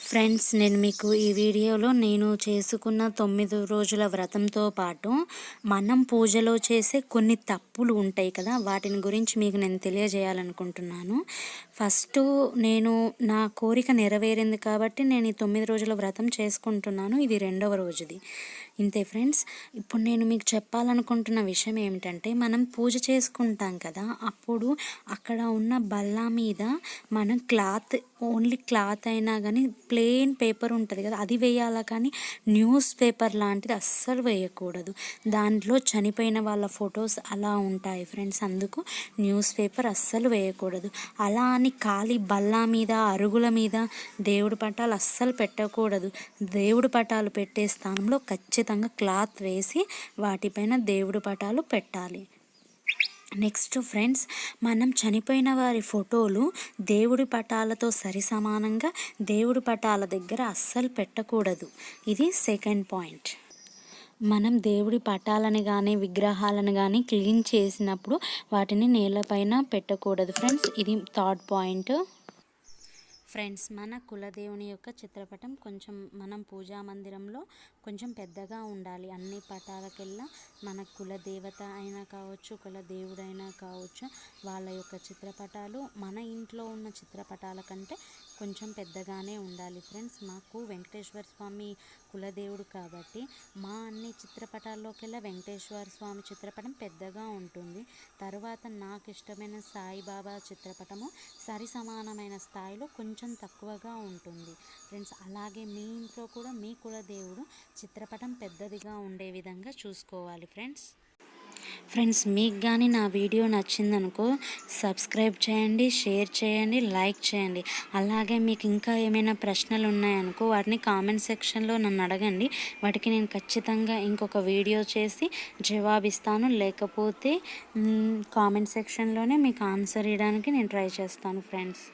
Friends, నేను మీకు ఈ వీడియోలో నేను చేసుకున్న 9 రోజుల వ్రతంతో పాటు మనం పూజలో చేసే కొన్ని తప్పులు ఉంటాయి కదా, వాటిని గురించి మీకు నేను తెలియజేయాలనుకుంటున్నాను. ఫస్ట్ నేను నా కోరిక నెరవేరింది కాబట్టి నేను ఈ 9 రోజుల వ్రతం చేసుకుంటున్నాను. ఇది రెండవ రోజుది. ఇంతే ఫ్రెండ్స్. ఇప్పుడు నేను మీకు చెప్పాలనుకుంటున్న విషయం ఏమిటంటే, మనం పూజ చేసుకుంటాం కదా, అప్పుడు అక్కడ ఉన్న బల్ల మీద మనం ఓన్లీ క్లాత్ అయినా కానీ ప్లెయిన్ పేపర్ ఉంటుంది కదా, అది వేయాలా. కానీ న్యూస్ పేపర్ లాంటిది అస్సలు వేయకూడదు. దాంట్లో చనిపోయిన వాళ్ళ ఫొటోస్ అలా ఉంటాయి ఫ్రెండ్స్. అందుకు న్యూస్ పేపర్ అస్సలు వేయకూడదు. అలా అని ఖాళీ బల్ల మీద, అరుగుల మీద దేవుడి పటాలు అస్సలు పెట్టకూడదు. దేవుడి పటాలు పెట్టే స్థానంలో ఖచ్చితంగా క్లాత్ వేసి వాటిపైన దేవుడి పటాలు పెట్టాలి. నెక్స్ట్ ఫ్రెండ్స్, మనం చనిపోయిన వారి ఫోటోలు దేవుడి పటాలతో సరిసమానంగా దేవుడి పటాల దగ్గర అస్సలు పెట్టకూడదు. ఇది సెకండ్ పాయింట్. మనం దేవుడి పటాలను కానీ విగ్రహాలను కానీ క్లీన్ చేసినప్పుడు వాటిని నేలపైన పెట్టకూడదు ఫ్రెండ్స్. ఇది థర్డ్ పాయింట్. ఫ్రెండ్స్, మన కులదేవుని యొక్క చిత్రపటం కొంచెం మనం పూజా మందిరంలో కొంచెం పెద్దగా ఉండాలి. అన్ని పటాలకెల్లా మన కులదేవత అయినా కావచ్చు, కులదేవుడైనా కావచ్చు, వాళ్ళ యొక్క చిత్రపటాలు మన ఇంట్లో ఉన్న చిత్రపటాల కంటే కొంచెం పెద్దగానే ఉండాలి ఫ్రెండ్స్. మాకు వెంకటేశ్వర స్వామి కులదేవుడు కాబట్టి మా అన్ని చిత్రపటాల్లోకెల్లా వెంకటేశ్వర స్వామి చిత్రపటం పెద్దగా ఉంటుంది. తర్వాత నాకు ఇష్టమైన సాయిబాబా చిత్రపటము సరి సమానమైన స్థాయిలో కొంచెం తక్కువగా ఉంటుంది ఫ్రెండ్స్. అలాగే మీ ఇంట్లో కూడా మీ కులదేవుడు చిత్రపటం పెద్దదిగా ఉండే విధంగా చూసుకోవాలి ఫ్రెండ్స్. మీకు కానీ నా వీడియో నచ్చిందనుకో సబ్స్క్రైబ్ చేయండి, షేర్ చేయండి, లైక్ చేయండి. అలాగే మీకు ఇంకా ఏమైనా ప్రశ్నలు ఉన్నాయనుకో వాటిని కామెంట్ సెక్షన్లో నన్ను అడగండి. వాటికి నేను ఖచ్చితంగా ఇంకొక వీడియో చేసి జవాబిస్తాను. లేకపోతే కామెంట్ సెక్షన్లోనే మీకు ఆన్సర్ ఇవ్వడానికి నేను ట్రై చేస్తాను ఫ్రెండ్స్.